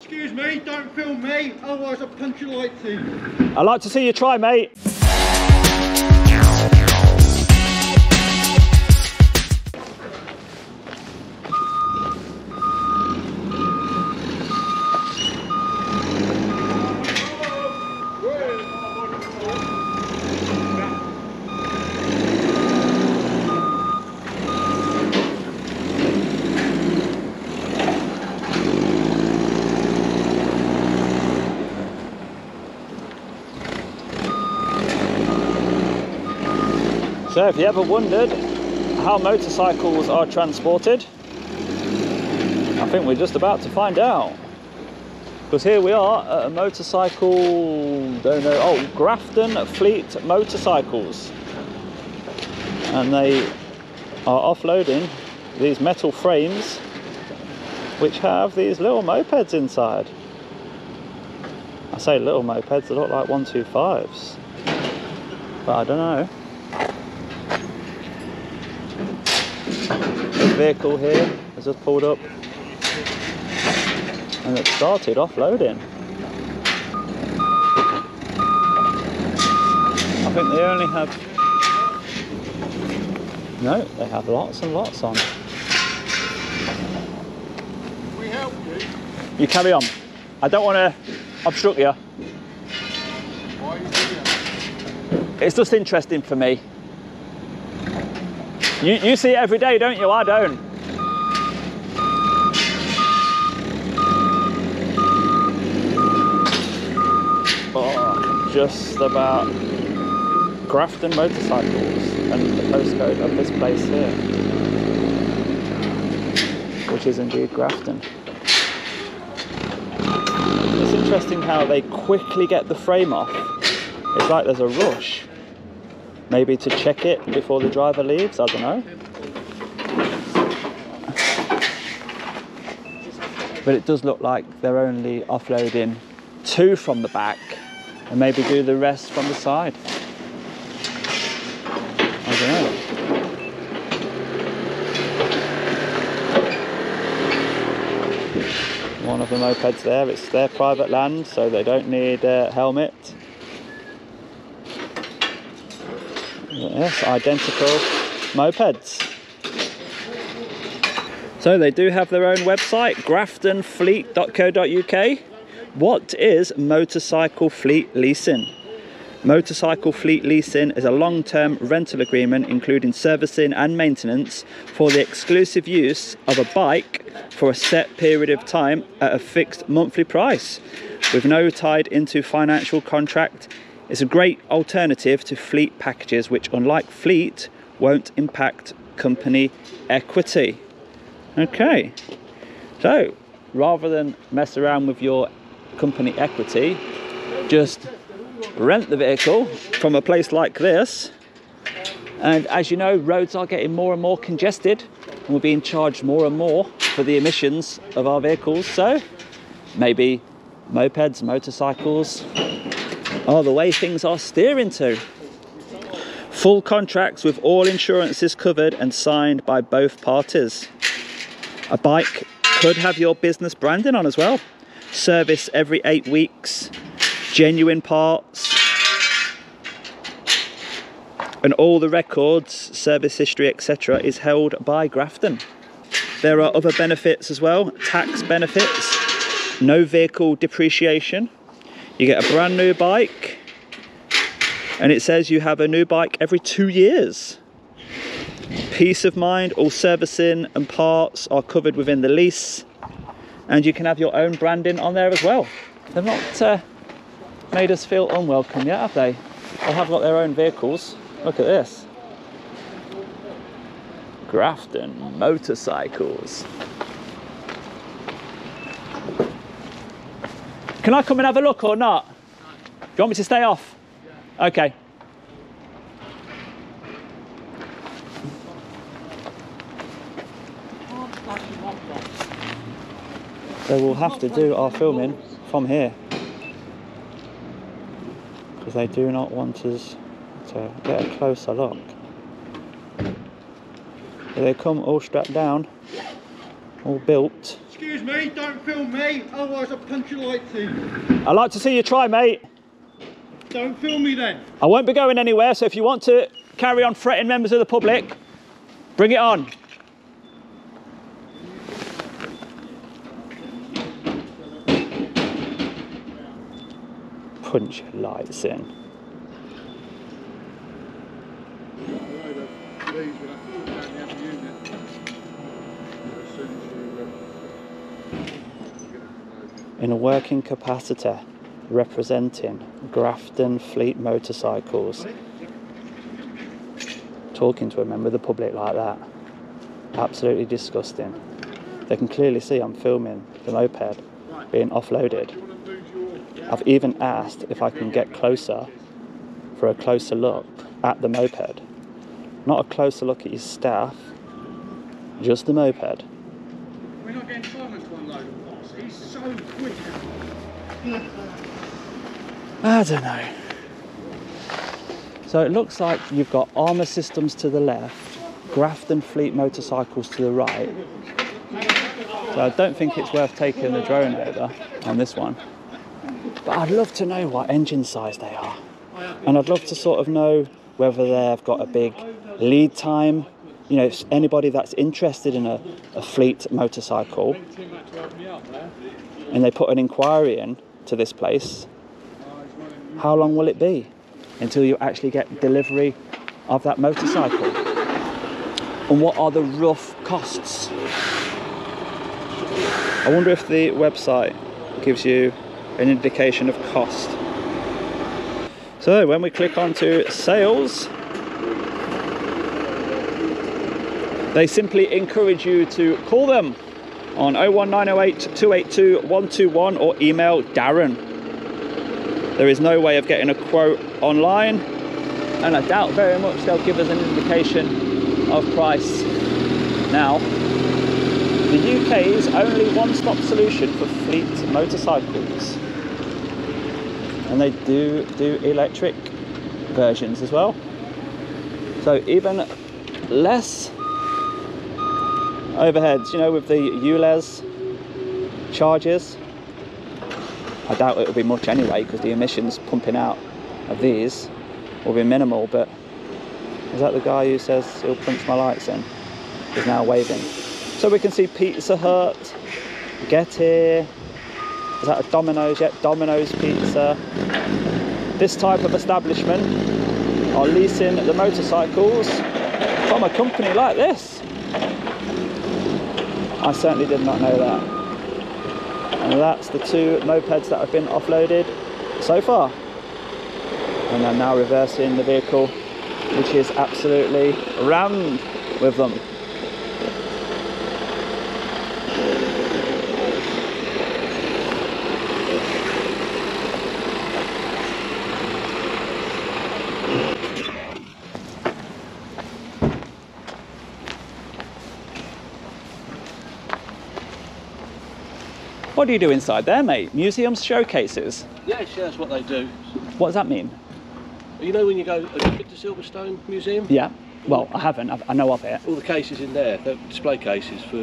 Excuse me, don't film me, otherwise I'll punch your lights in. I'd like to see you try, mate. So if you ever wondered how motorcycles are transported, I think we're just about to find out. Because here we are at a motorcycle, don't know, oh, Grafton Fleet Motorcycles. And they are offloading these metal frames which have these little mopeds inside. I say little mopeds, they look like 125s. But I don't know. This vehicle here has just pulled up and it started offloading. I think they only have, no, they have lots and lots on. Can we help you? You carry on. I don't want to obstruct you. Why are you doing that? It's just interesting for me. You see it every day, don't you? I don't. Oh, just about Grafton Motorcycles and the postcode of this place here, which is indeed Grafton. It's interesting how they quickly get the frame off. It's like there's a rush. Maybe to check it before the driver leaves, I don't know. But it does look like they're only offloading 2 from the back and maybe do the rest from the side. I don't know. One of the mopeds there, it's their private land, so they don't need a helmet. Yes, identical mopeds. So they do have their own website, graftonfleet.co.uk. What is motorcycle fleet leasing? Motorcycle fleet leasing is a long-term rental agreement including servicing and maintenance for the exclusive use of a bike for a set period of time at a fixed monthly price, with no tied into financial contract. It's a great alternative to fleet packages, which, unlike fleet, won't impact company equity. Okay, so rather than mess around with your company equity, just rent the vehicle from a place like this. And as you know, roads are getting more and more congested, and we're being charged more and more for the emissions of our vehicles. So maybe mopeds, motorcycles are the way things are steering to. Full contracts with all insurances covered and signed by both parties. A bike could have your business branding on as well. Service every 8 weeks, genuine parts, and all the records, service history, etc. is held by Grafton. There are other benefits as well, tax benefits, no vehicle depreciation. You get a brand new bike, and it says you have a new bike every 2 years. Peace of mind, all servicing and parts are covered within the lease, and you can have your own branding on there as well. They've not made us feel unwelcome yet, have they? They have got their own vehicles. Look at this. Grafton Motorcycles. Can I come and have a look or not? Do you want me to stay off? Okay. So we'll have to do our filming from here, because they do not want us to get a closer look. They come all strapped down, all built. Excuse me, don't film me, otherwise I'll punch your lights in. I'd like to see you try, mate. Don't film me then. I won't be going anywhere, so if you want to carry on threatening members of the public, bring it on. Punch your lights in. In a working capacity, representing Grafton Fleet Motorcycles. Talking to a member of the public like that. Absolutely disgusting. They can clearly see I'm filming the moped being offloaded. I've even asked if I can get closer for a closer look at the moped. Not a closer look at your staff, just the moped. We're not getting Simon to unload the boss. He's so quick. I don't know. So it looks like you've got Armour Systems to the left, Grafton Fleet Motorcycles to the right. So I don't think it's worth taking the drone over on this one. But I'd love to know what engine size they are. And I'd love to sort of know whether they've got a big lead time. You know, if anybody that's interested in a fleet motorcycle and they put an inquiry in to this place, how long will it be until you actually get delivery of that motorcycle? And what are the rough costs? I wonder if the website gives you an indication of cost. So when we click onto sales, they simply encourage you to call them on 01908 282 121 or email Darren. There is no way of getting a quote online, and I doubt very much they'll give us an indication of price. Now, the UK's only one-stop solution for fleet motorcycles, and they do electric versions as well, so even less overheads, you know, with the ULEZ charges. I doubt it'll be much anyway, because the emissions pumping out of these will be minimal. But is that the guy who says he'll punch my lights in? He's now waving. So we can see Pizza Hut, Get Here. Is that a Domino's yet? Domino's Pizza. This type of establishment are leasing the motorcycles from a company like this. I certainly did not know that. And that's the two mopeds that have been offloaded so far. And I'm now reversing the vehicle, which is absolutely rammed with them. What do you do inside there, mate? Museums, showcases? Yes, yeah, that's what they do. What does that mean? You know when you go to Silverstone Museum? Yeah. Well, I haven't. I know of it. All the cases in there, they're display cases for...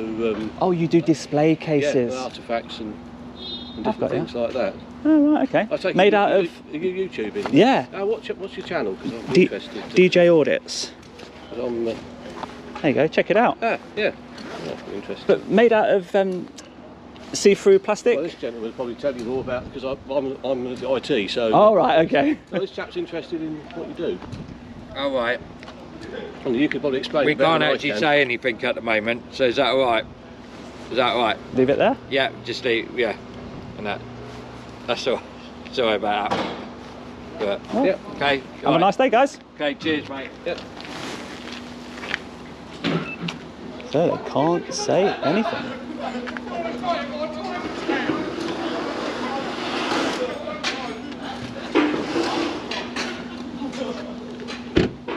oh, you do display cases? Yeah, artefacts and different things like that. Oh, right, okay. I take Made out of... Are you YouTubing? Yeah. What's your channel? Because I'm interested. djaudits. There you go, check it out. Yeah. I'm interested. But made out of see-through plastic? Well, this gentleman will probably tell you more about, because I'm IT, so... Oh, right, okay. So this chap's interested in what you do. All right. And you could probably explain We it better can't than I actually can. say anything at the moment, so is that all right? Is that all right? Leave it there? Yeah, just leave, yeah. And that. That's all. Sorry about that. But, Well, Yeah. okay. have a nice day, guys. Okay, cheers, mate. Yep. So they can't say anything.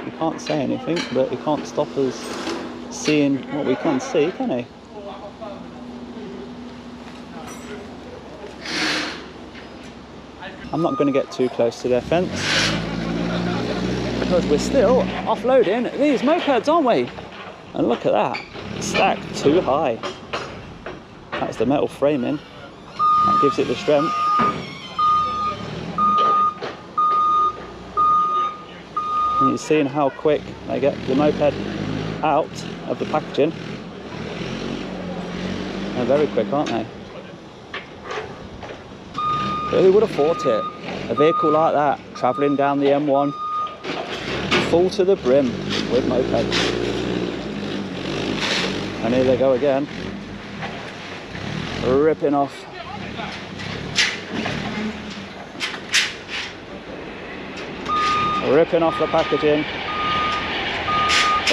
He can't say anything, but he can't stop us seeing what we can see, can he? I'm not going to get too close to their fence, because we're still offloading these mopeds, aren't we? And look at that, stacked too high. That's the metal framing that gives it the strength. And you're seeing how quick they get the moped out of the packaging. They're very quick, aren't they? But who would have thought it? A vehicle like that, travelling down the M1, full to the brim with mopeds. And here they go again, ripping off. Ripping off the packaging,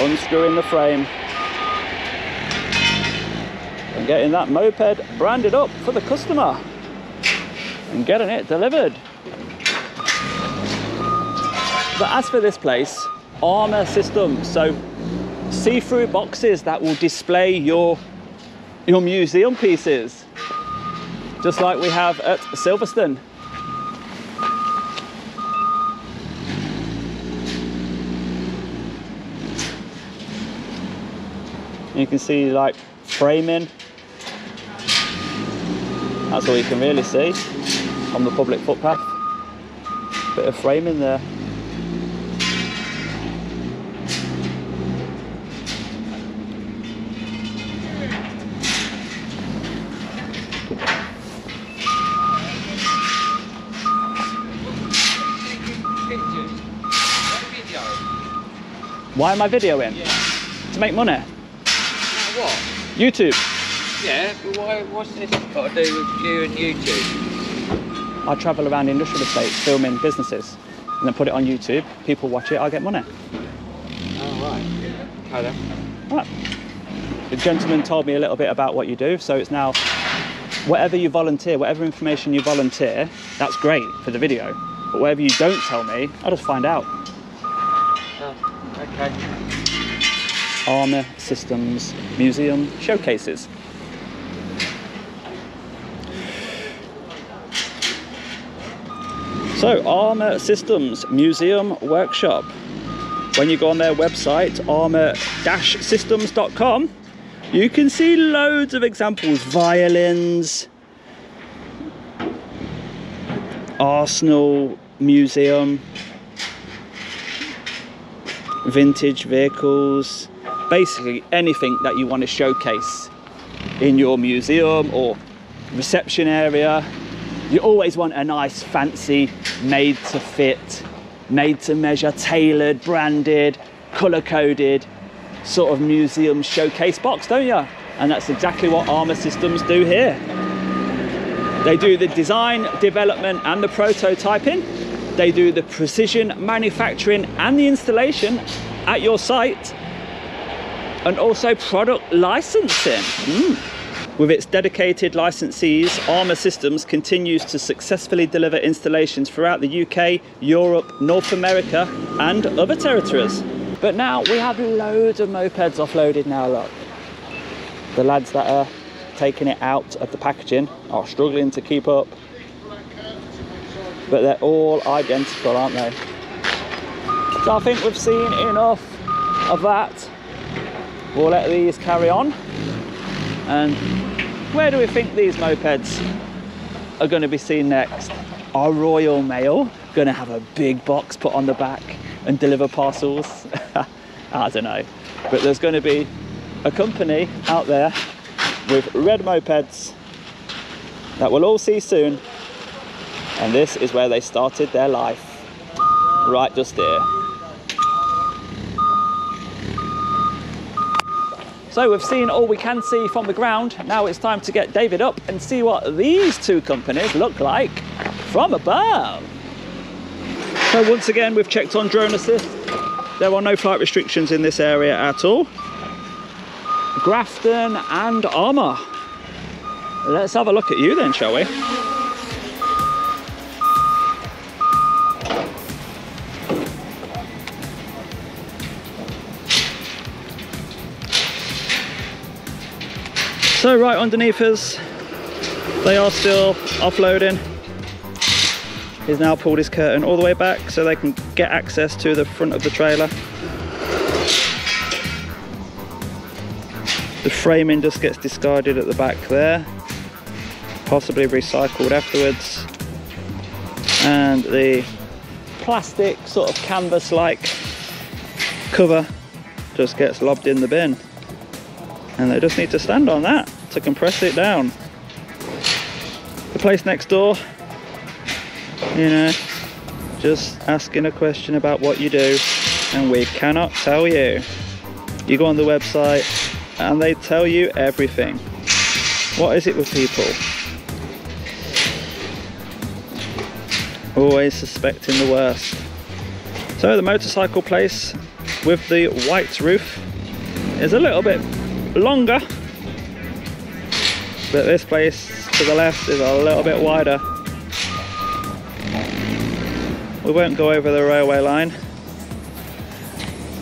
unscrewing the frame, and getting that moped branded up for the customer and getting it delivered. But as for this place, Armour Systems, so see-through boxes that will display your museum pieces, just like we have at Silverstone. You can see like framing. That's all you can really see on the public footpath. Bit of framing there. Why am I videoing? Yeah. To make money. What? YouTube. Yeah, but what's this got to do with you and YouTube? I travel around industrial estates filming businesses and then put it on YouTube. People watch it, I get money. Oh, right. Okay then. Right. The gentleman told me a little bit about what you do, so it's now whatever you volunteer, whatever information you volunteer, that's great for the video. But whatever you don't tell me, I'll just find out. Oh, okay. Armour Systems Museum showcases. So, Armour Systems Museum Workshop. When you go on their website, armour-systems.com, you can see loads of examples. Violins, Arsenal Museum, vintage vehicles, basically anything that you want to showcase in your museum or reception area. You always want a nice, fancy, made to fit, made to measure, tailored, branded, color coded sort of museum showcase box, don't you? And that's exactly what Armour Systems do here. They do the design, development and the prototyping. They do the precision manufacturing and the installation at your site, and also product licensing. With its dedicated licensees, Armour Systems continues to successfully deliver installations throughout the UK, Europe, North America and other territories. But now we have loads of mopeds offloaded now, look. The lads that are taking it out of the packaging are struggling to keep up. But they're all identical, aren't they? So I think we've seen enough of that. We'll let these carry on. And where do we think these mopeds are going to be seen next? Are Royal Mail going to have a big box put on the back and deliver parcels? I don't know. But there's going to be a company out there with red mopeds that we'll all see soon. And this is where they started their life. Right just here. So we've seen all we can see from the ground. Now it's time to get David up and see what these two companies look like from above. So once again, we've checked on drone assist. There are no flight restrictions in this area at all. Grafton and Armour. Let's have a look at you then, shall we? So right underneath us, they are still offloading. He's now pulled his curtain all the way back so they can get access to the front of the trailer. The framing just gets discarded at the back there. possibly recycled afterwards, and the plastic sort of canvas like cover just gets lobbed in the bin, and they just need to stand on that to compress it down. The place next door, you know, just asking a question about what you do, and we cannot tell you. You go on the website and they tell you everything. What is it with people? Always suspecting the worst. So the motorcycle place with the white roof is a little bit longer, but this place to the left is a little bit wider. We won't go over the railway line,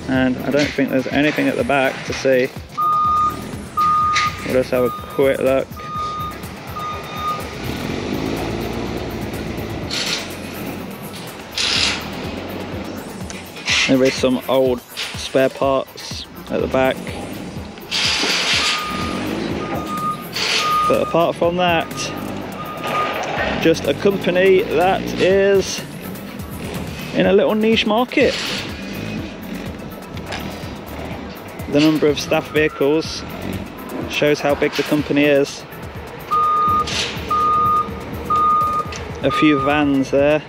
and I don't think there's anything at the back to see. We'll just have a quick look. There is some old spare parts at the back, but apart from that, just a company that is in a little niche market. The number of staff vehicles shows how big the company is. A few vans there,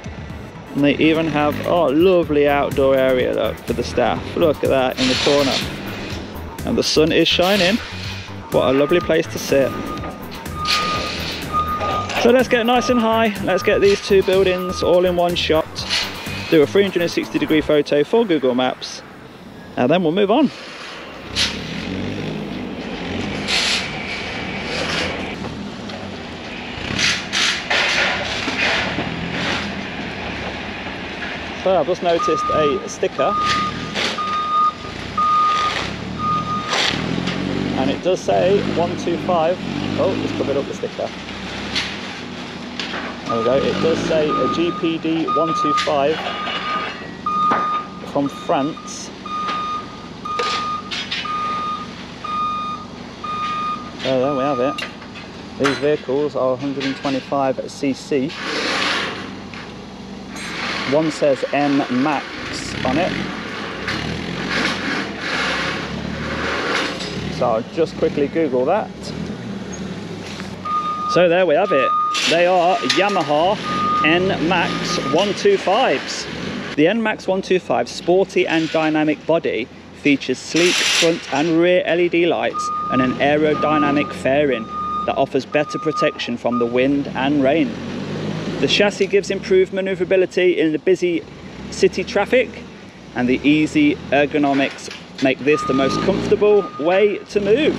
and they even have, oh, lovely outdoor area look, for the staff. Look at that in the corner, and the sun is shining. What a lovely place to sit. So let's get nice and high. Let's get these two buildings all in one shot, do a 360-degree photo for Google Maps, and then we'll move on. So I've just noticed a sticker, and it does say 125. Oh, it's covered up the sticker. There we go, it does say a GPD 125 from France. So there we have it. These vehicles are 125cc. One says M Max on it. So I'll just quickly Google that. So there we have it. They are Yamaha NMAX 125s. The NMAX 125's sporty and dynamic body features sleek front and rear LED lights and an aerodynamic fairing that offers better protection from the wind and rain. The chassis gives improved manoeuvrability in the busy city traffic, and the easy ergonomics make this the most comfortable way to move.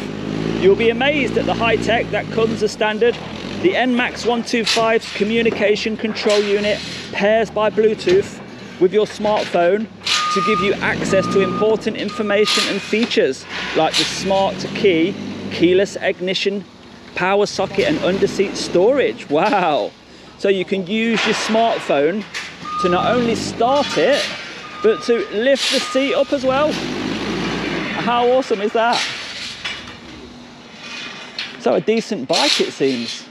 You'll be amazed at the high tech that comes as standard. The NMAX 125's communication control unit pairs by Bluetooth with your smartphone to give you access to important information and features like the smart key, keyless ignition, power socket and underseat storage. Wow! So you can use your smartphone to not only start it, but to lift the seat up as well. How awesome is that? So a decent bike, it seems.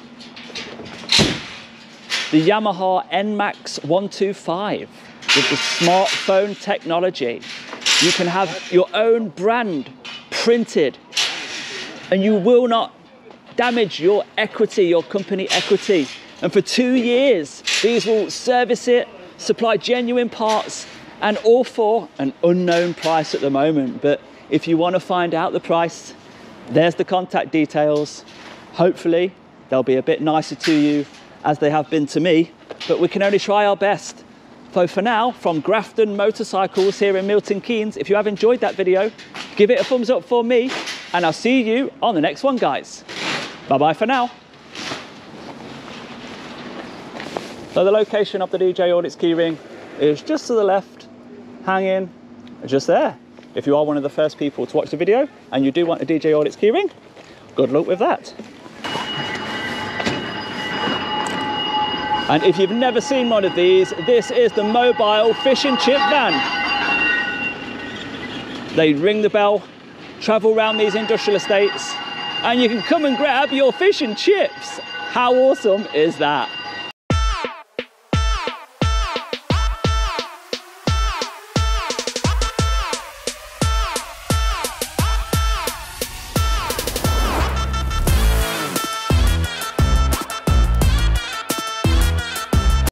The Yamaha NMAX 125 with the smartphone technology. You can have your own brand printed, and you will not damage your equity, your company equity. And for 2 years, these will service it, supply genuine parts, and all for an unknown price at the moment. But if you want to find out the price, there's the contact details. Hopefully, they'll be a bit nicer to you as they have been to me, but we can only try our best. So for now, from Grafton Motorcycles here in Milton Keynes, if you have enjoyed that video, give it a thumbs up for me, and I'll see you on the next one, guys. Bye-bye for now. So the location of the djaudits keyring is just to the left, hanging just there. If you are one of the first people to watch the video and you do want a djaudits keyring, good luck with that. And if you've never seen one of these, this is the mobile fish and chip van. They ring the bell, travel around these industrial estates, and you can come and grab your fish and chips. How awesome is that?